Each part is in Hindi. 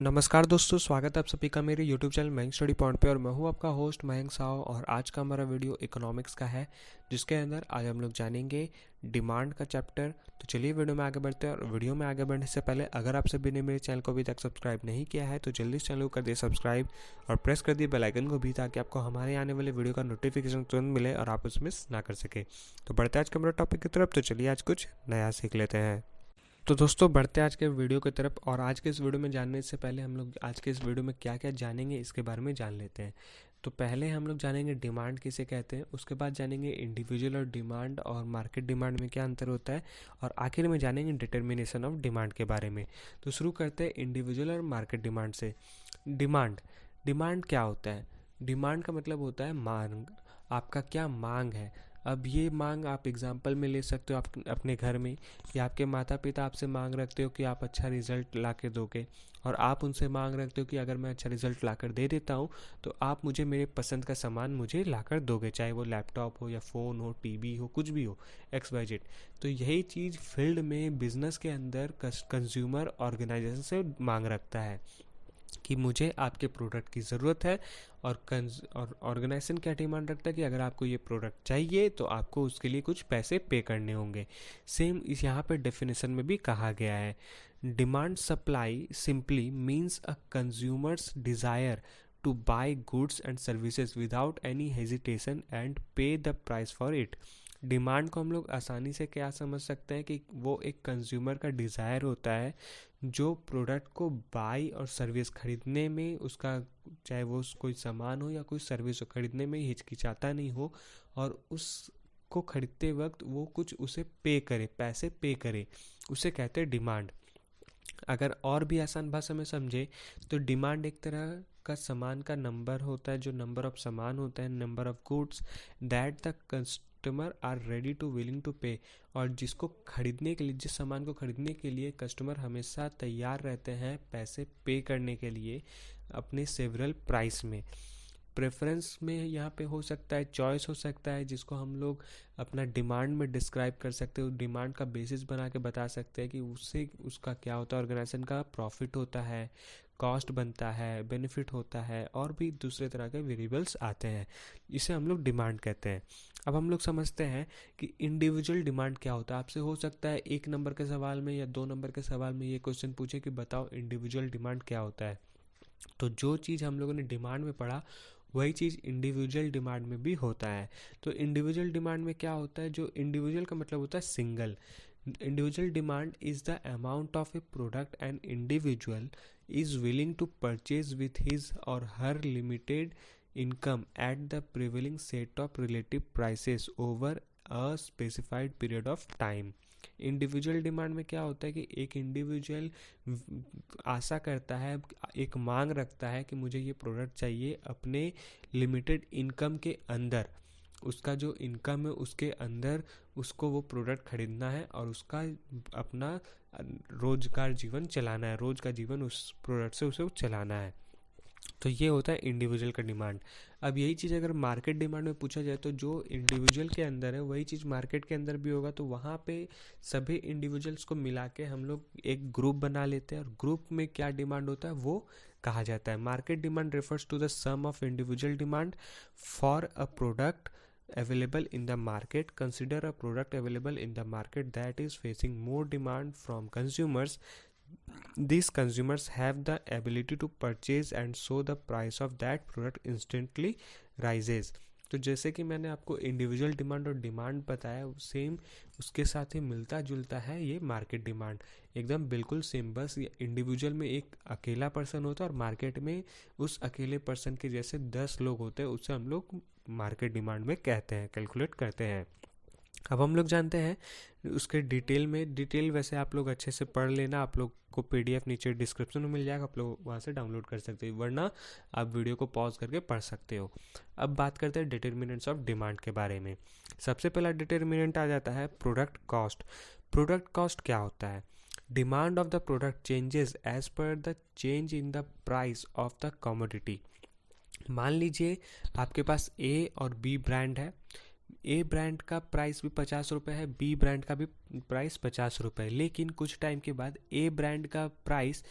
नमस्कार दोस्तों, स्वागत है आप सभी का मेरे YouTube channel Mayank study point पे। और मैं हूं आपका होस्ट मयंक साव। और आज का हमारा वीडियो इकोनॉमिक्स का है, जिसके अंदर आज हम लोग जानेंगे डिमांड का चैप्टर। तो चलिए वीडियो में आगे बढ़ते हैं। और वीडियो में आगे बढ़ने से पहले अगर आप सभी ने मेरे चैनल को अभी तक सब्सक्राइब नहीं किया है तो जल्दी से चैनल को कर दिए सब्सक्राइब और प्रेस कर दिए बेल आइकन को भी, ताकि आपको हमारे आने वाले वीडियो का नोटिफिकेशन तुरंत मिले और आप उसे मिस ना कर सके। तो बढ़ते हैं आज के हमारे टॉपिक की तरफ। तो चलिए आज कुछ नया सीख लेते हैं। तो दोस्तों बढ़ते हैं आज के वीडियो की तरफ। और आज के इस वीडियो में जानने से पहले हम लोग आज के इस वीडियो में क्या क्या जानेंगे इसके बारे में जान लेते हैं। तो पहले हम लोग जानेंगे डिमांड किसे कहते हैं, उसके बाद जानेंगे इंडिविजुअल और डिमांड और मार्केट डिमांड में क्या अंतर होता है, और आखिर में जानेंगे डिटर्मिनेशन ऑफ डिमांड के बारे में। तो शुरू करते हैं इंडिविजुअल और मार्केट डिमांड से। डिमांड डिमांड क्या होता है? डिमांड का मतलब होता है मांग। आपका क्या मांग है? अब ये मांग आप एग्जाम्पल में ले सकते हो आप अपने घर में, या आपके माता पिता आपसे मांग रखते हो कि आप अच्छा रिजल्ट ला के दोगे, और आप उनसे मांग रखते हो कि अगर मैं अच्छा रिजल्ट ला कर दे देता हूँ तो आप मुझे मेरे पसंद का सामान मुझे ला कर दोगे, चाहे वो लैपटॉप हो या फ़ोन हो, टीवी हो, कुछ भी हो, एक्स वाई जेड। तो यही चीज़ फील्ड में बिजनेस के अंदर कंज्यूमर ऑर्गेनाइजेशन से मांग रखता है कि मुझे आपके प्रोडक्ट की ज़रूरत है। और ऑर्गेनाइजेशन क्या डिमांड रखता है कि अगर आपको ये प्रोडक्ट चाहिए तो आपको उसके लिए कुछ पैसे पे करने होंगे। सेम इस यहाँ पे डेफिनेशन में भी कहा गया है। Demand supply simply means a consumer's desire to buy goods and services without any hesitation and pay the price for it. Demand को हम लोग आसानी से क्या समझ सकते हैं कि वो एक कंज्यूमर का डिज़ायर होता है जो प्रोडक्ट को बाई और सर्विस खरीदने में उसका, चाहे वो कोई सामान हो या कोई सर्विस हो, खरीदने में हिचकिचाता नहीं हो, और उसको खरीदते वक्त वो कुछ उसे पे करे, पैसे पे करे, उसे कहते हैं डिमांड। अगर और भी आसान भाषा में समझे तो डिमांड एक तरह का सामान का नंबर होता है, जो नंबर ऑफ सामान होता है, number of goods that the customer are ready to willing to pay. और जिसको खरीदने के लिए, जिस सामान को खरीदने के लिए कस्टमर हमेशा तैयार रहते हैं पैसे पे करने के लिए अपने सेवरल प्राइस में। प्रेफरेंस में यहाँ पे हो सकता है, चॉइस हो सकता है, जिसको हम लोग अपना डिमांड में डिस्क्राइब कर सकते हो, डिमांड का बेसिस बना के बता सकते हैं कि उससे उसका क्या होता है। ऑर्गेनाइजेशन का प्रॉफिट होता है, कॉस्ट बनता है, बेनिफिट होता है, और भी दूसरे तरह के वेरिएबल्स आते हैं। इसे हम लोग डिमांड कहते हैं। अब हम लोग समझते हैं कि इंडिविजुअल डिमांड क्या होता है। आपसे हो सकता है 1 नंबर के सवाल में या 2 नंबर के सवाल में ये क्वेश्चन पूछे कि बताओ इंडिविजुअल डिमांड क्या होता है। तो जो चीज़ हम लोगों ने डिमांड में पढ़ा वही चीज़ इंडिविजुअल डिमांड में भी होता है। तो इंडिविजुअल डिमांड में क्या होता है? जो इंडिविजुअल का मतलब होता है single. Individual demand is the amount of a product an individual is willing to purchase with his और her limited income at the prevailing set of relative prices over a specified period of time. Individual demand में क्या होता है कि एक इंडिविजुअल आशा करता है, एक मांग रखता है कि मुझे ये प्रोडक्ट चाहिए अपने लिमिटेड इनकम के अंदर। उसका जो इनकम है उसके अंदर उसको वो प्रोडक्ट खरीदना है और उसका अपना रोजगार जीवन चलाना है, रोज का जीवन उस प्रोडक्ट से उसे चलाना है। तो ये होता है इंडिविजुअल का डिमांड। अब यही चीज़ अगर मार्केट डिमांड में पूछा जाए तो जो इंडिविजुअल के अंदर है वही चीज़ मार्केट के अंदर भी होगा। तो वहाँ पे सभी इंडिविजुअल्स को मिला के हम लोग एक ग्रुप बना लेते हैं, और ग्रुप में क्या डिमांड होता है वो कहा जाता है। Market demand refers to the sum of individual demand for a product available in the market. Consider a product available in the market that is facing more demand from consumers. These consumers have the ability to purchase and so the price of that product instantly rises. तो जैसे कि मैंने आपको इंडिविजुअल डिमांड और डिमांड बताया, सेम उसके साथ ही मिलता जुलता है ये मार्केट डिमांड, एकदम बिल्कुल सेम। बस ये इंडिविजुअल में एक अकेला पर्सन होता है और मार्केट में उस अकेले पर्सन के जैसे 10 लोग होते हैं, उससे हम लोग मार्केट डिमांड में कहते हैं, कैलकुलेट करते हैं। अब हम लोग जानते हैं उसके डिटेल वैसे आप लोग अच्छे से पढ़ लेना। आप लोग को पीडीएफ नीचे डिस्क्रिप्शन में मिल जाएगा, आप लोग वहाँ से डाउनलोड कर सकते हो, वरना आप वीडियो को पॉज करके पढ़ सकते हो। अब बात करते हैं डिटर्मिनेंट्स ऑफ डिमांड के बारे में। सबसे पहला डिटर्मिनेंट आ जाता है प्रोडक्ट कॉस्ट। प्रोडक्ट कॉस्ट क्या होता है? Demand of the product changes as per the change in the price of the commodity. मान लीजिए आपके पास ए और बी ब्रांड है। ए ब्रांड का प्राइस भी 50 रुपये है, बी ब्रांड का भी प्राइस 50 रुपये है, लेकिन कुछ टाइम के बाद ए ब्रांड का प्राइस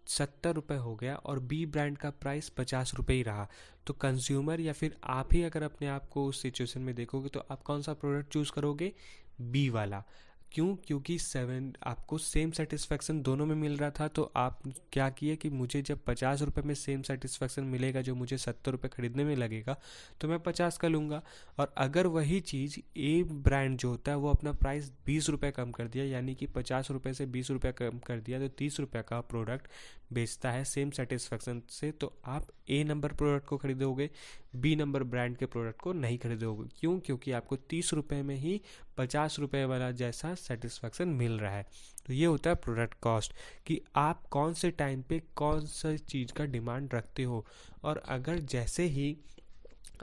₹70 हो गया और बी ब्रांड का प्राइस ₹50 ही रहा, तो कंज्यूमर या फिर आप ही अगर अपने आप को उस सिचुएशन में देखोगे तो आप कौन सा प्रोडक्ट चूज़ करोगे? बी वाला। क्यों? क्योंकि सेवन आपको सेम सेटिस्फेक्शन दोनों में मिल रहा था, तो आप क्या किए कि मुझे जब ₹50 में सेम सेटिस्फेक्शन मिलेगा जो मुझे ₹70 खरीदने में लगेगा, तो मैं 50 का लूँगा। और अगर वही चीज़ ए ब्रांड जो होता है वो अपना प्राइस ₹20 कम कर दिया, यानी कि ₹50 से ₹20 कम कर दिया, तो ₹30 का प्रोडक्ट बेचता है सेम सेटिस्फेक्शन से, तो आप ए नंबर प्रोडक्ट को खरीदोगे, बी नंबर ब्रांड के प्रोडक्ट को नहीं खरीदोगे। क्यों? क्योंकि आपको ₹30 में ही ₹50 वाला जैसा सेटिस्फेक्शन मिल रहा है। तो ये होता है प्रोडक्ट कॉस्ट, कि आप कौन से टाइम पे कौन सा चीज़ का डिमांड रखते हो। और अगर जैसे ही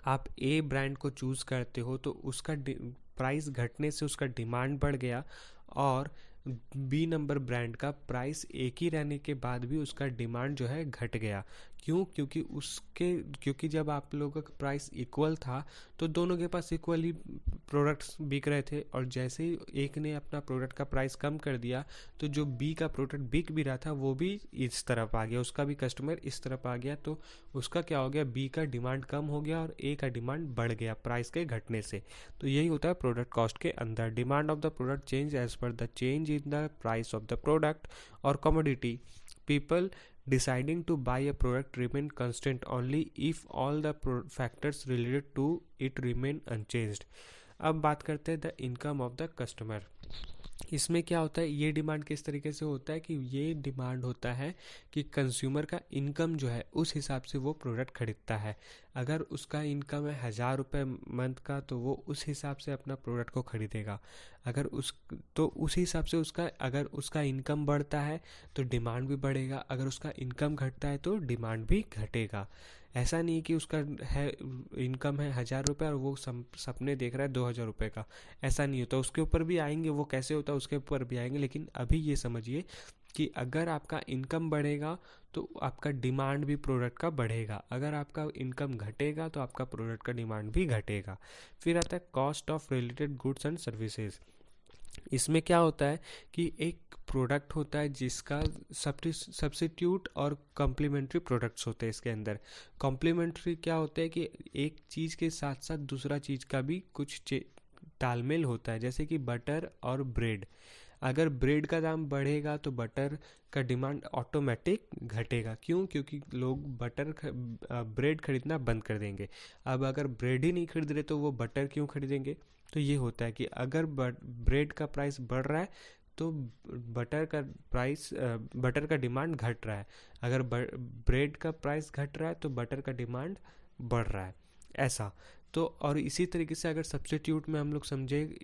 आप ए ब्रांड को चूज़ करते हो तो उसका प्राइस घटने से उसका डिमांड बढ़ गया, और बी नंबर ब्रांड का प्राइस एक ही रहने के बाद भी उसका डिमांड जो है घट गया। क्यों? क्योंकि जब आप लोगों का प्राइस इक्वल था तो दोनों के पास इक्वली प्रोडक्ट्स बिक रहे थे, और जैसे ही एक ने अपना प्रोडक्ट का प्राइस कम कर दिया तो जो बी का प्रोडक्ट बिक भी रहा था वो भी इस तरफ आ गया, उसका भी कस्टमर इस तरफ आ गया, तो उसका क्या हो गया? बी का डिमांड कम हो गया और ए का डिमांड बढ़ गया प्राइस के घटने से। तो यही होता है प्रोडक्ट कॉस्ट के अंदर। Demand of the product change as per the change in the price of the product और commodity. People deciding to buy a product remain constant only if all the factors related to it remain unchanged। अब बात करते हैं the income of the customer. इसमें क्या होता है? ये डिमांड किस तरीके से होता है कि ये डिमांड होता है कि कंज्यूमर का इनकम जो है उस हिसाब से वो प्रोडक्ट खरीदता है। अगर उसका इनकम है ₹1000 मंथ का, तो वो उस हिसाब से अपना प्रोडक्ट को खरीदेगा। अगर उस हिसाब से अगर उसका इनकम बढ़ता है तो डिमांड भी बढ़ेगा, अगर उसका इनकम घटता है तो डिमांड भी घटेगा। ऐसा नहीं कि उसका है इनकम है ₹1000 और वो सपने देख रहा है ₹2000 का, ऐसा नहीं होता। उसके ऊपर भी आएंगे, वो कैसे होता है उसके ऊपर भी आएंगे, लेकिन अभी ये समझिए कि अगर आपका इनकम बढ़ेगा तो आपका डिमांड भी प्रोडक्ट का बढ़ेगा, अगर आपका इनकम घटेगा तो आपका प्रोडक्ट का डिमांड भी घटेगा। फिर आता है cost of related goods and services. इसमें क्या होता है कि एक प्रोडक्ट होता है जिसका सब्स्टिट्यूट और कॉम्प्लीमेंट्री प्रोडक्ट्स होते हैं इसके अंदर। कॉम्प्लीमेंट्री क्या होता है कि एक चीज़ के साथ साथ दूसरा चीज़ का भी कुछ तालमेल होता है, जैसे कि बटर और ब्रेड। अगर ब्रेड का दाम बढ़ेगा तो बटर का डिमांड ऑटोमेटिक घटेगा। क्यों? क्योंकि लोग ब्रेड खरीदना बंद कर देंगे। अब अगर ब्रेड ही नहीं खरीद रहे तो वो बटर क्यों खरीदेंगे? तो ये होता है कि अगर ब्रेड का प्राइस बढ़ रहा है तो बटर का डिमांड घट रहा है, अगर ब्रेड का प्राइस घट रहा है तो बटर का डिमांड बढ़ रहा है, ऐसा। तो और इसी तरीके से अगर सब्स्टिट्यूट में हम लोग समझे,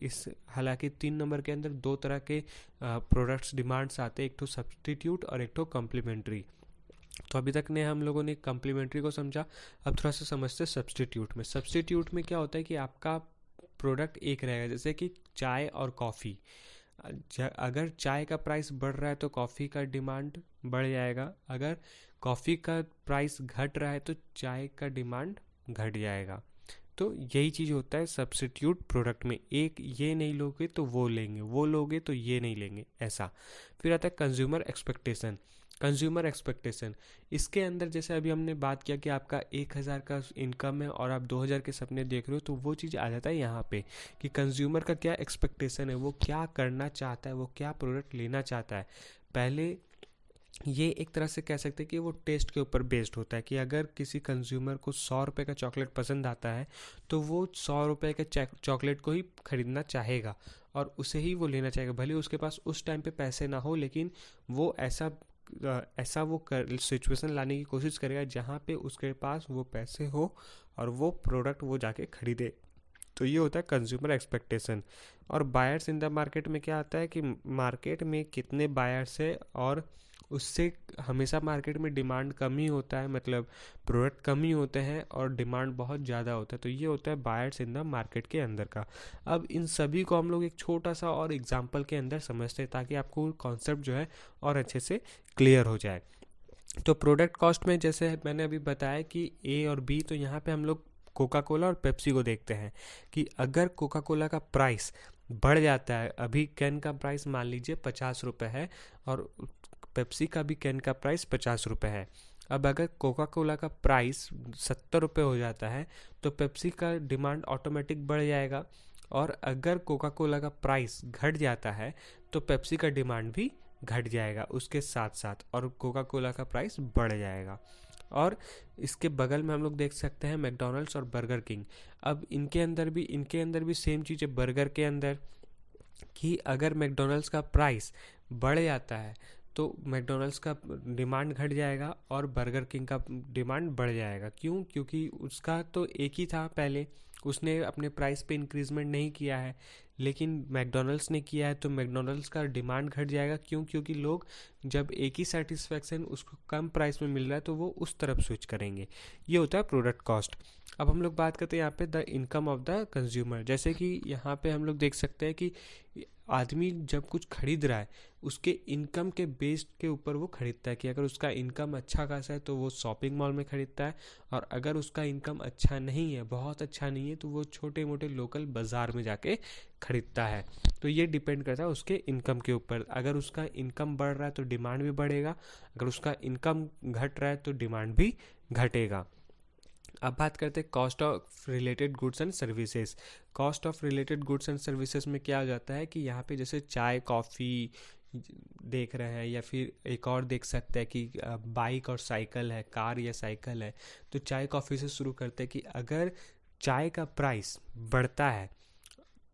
हालांकि 3 नंबर के अंदर 2 तरह के प्रोडक्ट्स डिमांड्स आते हैं, एक तो सब्स्टिट्यूट और एक तो कॉम्प्लीमेंट्री। तो अभी तक ने हम लोगों ने कॉम्प्लीमेंट्री को समझा, अब थोड़ा सा समझते हैं सब्स्टिट्यूट में। सब्स्टिट्यूट में क्या होता है कि आपका प्रोडक्ट एक रहेगा, जैसे कि चाय और कॉफ़ी। अगर चाय का प्राइस बढ़ रहा है तो कॉफ़ी का डिमांड बढ़ जाएगा, अगर कॉफ़ी का प्राइस घट रहा है तो चाय का डिमांड घट जाएगा। तो यही चीज़ होता है सब्स्टिट्यूट प्रोडक्ट में, एक ये नहीं लोगे तो वो लेंगे, वो लोगे तो ये नहीं लेंगे, ऐसा। फिर आता है कंज्यूमर एक्सपेक्टेशन। कंज्यूमर एक्सपेक्टेशन इसके अंदर जैसे अभी हमने बात किया कि आपका 1000 का इनकम है और आप 2000 के सपने देख रहे हो, तो वो चीज़ आ जाता है यहाँ पे कि कंज्यूमर का क्या एक्सपेक्टेशन है, वो क्या करना चाहता है, वो क्या प्रोडक्ट लेना चाहता है। पहले ये एक तरह से कह सकते हैं कि वो टेस्ट के ऊपर बेस्ड होता है कि अगर किसी कंज्यूमर को ₹100 का चॉकलेट पसंद आता है तो वो ₹100 के चॉकलेट को ही खरीदना चाहेगा और उसे ही वो लेना चाहेगा, भले उसके पास उस टाइम पे पैसे ना हो, लेकिन वो ऐसा सिचुएशन लाने की कोशिश करेगा जहाँ पे उसके पास वो पैसे हो और वो प्रोडक्ट वो जाके खरीदे। तो ये होता है कंज्यूमर एक्सपेक्टेशन। और बायर्स इन द मार्केट में क्या आता है कि मार्केट में कितने बायर्स है और उससे हमेशा मार्केट में डिमांड कम ही होता है, मतलब प्रोडक्ट कम ही होते हैं और डिमांड बहुत ज़्यादा होता है। तो ये होता है बायर्स इन द मार्केट के अंदर का। अब इन सभी को हम लोग एक छोटा सा और एग्जांपल के अंदर समझते हैं ताकि आपको कॉन्सेप्ट जो है और अच्छे से क्लियर हो जाए। तो प्रोडक्ट कॉस्ट में जैसे मैंने अभी बताया कि ए और बी, तो यहाँ पे हम लोग कोका कोला और पेप्सी को देखते हैं कि अगर कोका कोला का प्राइस बढ़ जाता है, अभी कैन का प्राइस मान लीजिए ₹50 है और पेप्सी का भी कैन का प्राइस 50 रुपये है। अब अगर कोका कोला का प्राइस 70 रुपये हो जाता है तो पेप्सी का डिमांड ऑटोमेटिक बढ़ जाएगा, और अगर कोका कोला का प्राइस घट जाता है तो पेप्सी का डिमांड भी घट जाएगा उसके साथ साथ, और कोका कोला का प्राइस बढ़ जाएगा। और इसके बगल में हम लोग देख सकते हैं मैकडॉनल्ड्स और बर्गर किंग। अब इनके अंदर भी सेम चीज़ है बर्गर के अंदर, कि अगर मैकडॉनल्ड्स का प्राइस बढ़ जाता है तो मैकडॉनल्ड्स का डिमांड घट जाएगा और बर्गर किंग का डिमांड बढ़ जाएगा। क्यों? क्योंकि उसका तो एक ही था पहले, उसने अपने प्राइस पे इंक्रीजमेंट नहीं किया है, लेकिन मैकडॉनल्ड्स ने किया है तो मैकडॉनल्ड्स का डिमांड घट जाएगा। क्यों? क्योंकि लोग जब एक ही सेटिस्फेक्शन उसको कम प्राइस में मिल रहा है तो वो उस तरफ स्विच करेंगे। ये होता है प्रोडक्ट कॉस्ट। अब हम लोग बात करते हैं यहाँ पे the income of the consumer. जैसे कि यहाँ पे हम लोग देख सकते हैं कि आदमी जब कुछ खरीद रहा है उसके इनकम के बेस्ड के ऊपर वो खरीदता है, कि अगर उसका इनकम अच्छा खासा है तो वो शॉपिंग मॉल में खरीदता है, और अगर उसका इनकम अच्छा नहीं है, बहुत अच्छा नहीं है, तो वो छोटे मोटे लोकल बाज़ार में जाके खरीदता है। तो ये डिपेंड करता है उसके इनकम के ऊपर। अगर उसका इनकम बढ़ रहा है तो डिमांड भी बढ़ेगा, अगर उसका इनकम घट रहा है तो डिमांड भी घटेगा। अब बात करते हैं cost of related goods and services. Cost of related goods and services में क्या हो जाता है कि यहाँ पे जैसे चाय कॉफ़ी देख रहे हैं, या फिर एक और देख सकते हैं कि बाइक और साइकिल है, कार या साइकिल है। तो चाय कॉफ़ी से शुरू करते हैं कि अगर चाय का प्राइस बढ़ता है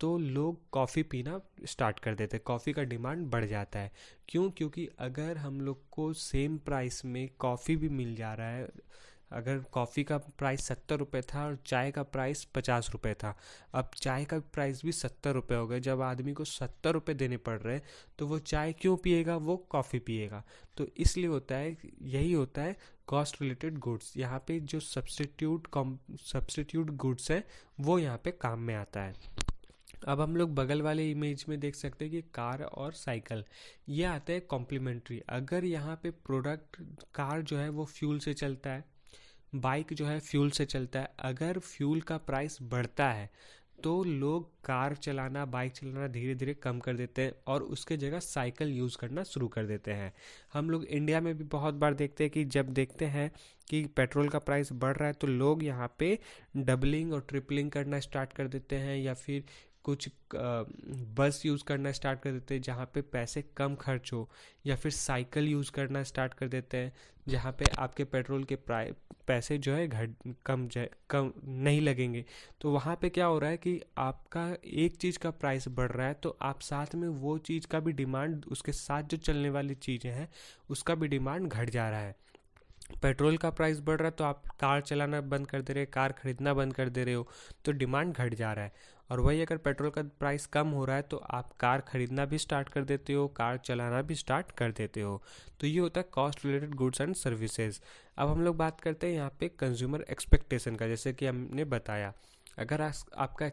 तो लोग कॉफ़ी पीना स्टार्ट कर देते हैं, कॉफ़ी का डिमांड बढ़ जाता है। क्यों? क्योंकि अगर हम लोग को सेम प्राइस में कॉफ़ी भी मिल जा रहा है, अगर कॉफ़ी का प्राइस 70 रुपये था और चाय का प्राइस 50 रुपये था, अब चाय का प्राइस भी 70 रुपये हो गए। जब आदमी को 70 रुपये देने पड़ रहे हैं तो वो चाय क्यों पिएगा, वो कॉफ़ी पिएगा। तो इसलिए होता है, यही होता है कॉस्ट रिलेटेड गुड्स। यहाँ पे जो सब्स्टिट्यूट गुड्स है वो यहाँ पे काम में आता है। अब हम लोग बगल वाले इमेज में देख सकते हैं कि कार और साइकिल ये आते हैं कॉम्प्लीमेंट्री। अगर यहाँ पे प्रोडक्ट, कार जो है वो फ्यूल से चलता है, बाइक जो है फ्यूल से चलता है, अगर फ्यूल का प्राइस बढ़ता है तो लोग कार चलाना, बाइक चलाना धीरे धीरे कम कर देते हैं और उसके जगह साइकिल यूज़ करना शुरू कर देते हैं। हम लोग इंडिया में भी बहुत बार देखते हैं कि जब देखते हैं कि पेट्रोल का प्राइस बढ़ रहा है तो लोग यहाँ पे डबलिंग और ट्रिपलिंग करना स्टार्ट कर देते हैं, या फिर कुछ बस यूज़ करना स्टार्ट कर देते हैं जहाँ पे पैसे कम खर्च हो, या फिर साइकिल यूज़ करना स्टार्ट कर देते हैं जहाँ पे आपके पेट्रोल के पैसे जो है कम नहीं लगेंगे। तो वहाँ पे क्या हो रहा है कि आपका एक चीज़ का प्राइस बढ़ रहा है तो आप साथ में वो चीज़ का भी डिमांड, उसके साथ जो चलने वाली चीज़ें हैं उसका भी डिमांड घट जा रहा है। पेट्रोल का प्राइस बढ़ रहा है तो आप कार चलाना बंद कर दे रहे, कार खरीदना बंद कर दे रहे हो, तो डिमांड घट जा रहा है। और वही अगर पेट्रोल का प्राइस कम हो रहा है तो आप कार खरीदना भी स्टार्ट कर देते हो, कार चलाना भी स्टार्ट कर देते हो। तो ये होता है cost related goods and services. अब हम लोग बात करते हैं यहाँ पे कंज्यूमर एक्सपेक्टेशन का। जैसे कि हमने बताया, अगर आपका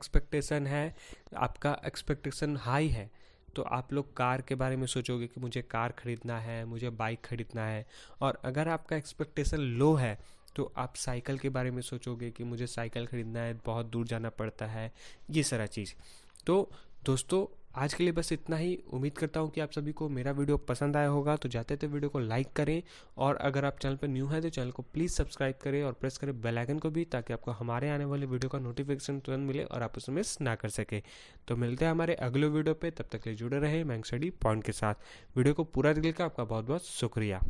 एक्सपेक्टेशन हाई है तो आप लोग कार के बारे में सोचोगे कि मुझे कार खरीदना है, मुझे बाइक खरीदना है। और अगर आपका एक्सपेक्टेशन लो है तो आप साइकिल के बारे में सोचोगे कि मुझे साइकिल खरीदना है, बहुत दूर जाना पड़ता है, ये सारा चीज़। तो दोस्तों आज के लिए बस इतना ही। उम्मीद करता हूँ कि आप सभी को मेरा वीडियो पसंद आया होगा। तो जाते थे वीडियो को लाइक करें, और अगर आप चैनल पर न्यू हैं तो चैनल को प्लीज़ सब्सक्राइब करें और प्रेस करें बेल आइकन को भी, ताकि आपको हमारे आने वाले वीडियो का नोटिफिकेशन तुरंत मिले और आप उसे मिस ना कर सके। तो मिलते हैं हमारे अगले वीडियो पे, तब तक के लिए जुड़े रहे मैंग स्टडी पॉइंट के साथ। वीडियो को पूरा देखने का आपका बहुत बहुत शुक्रिया।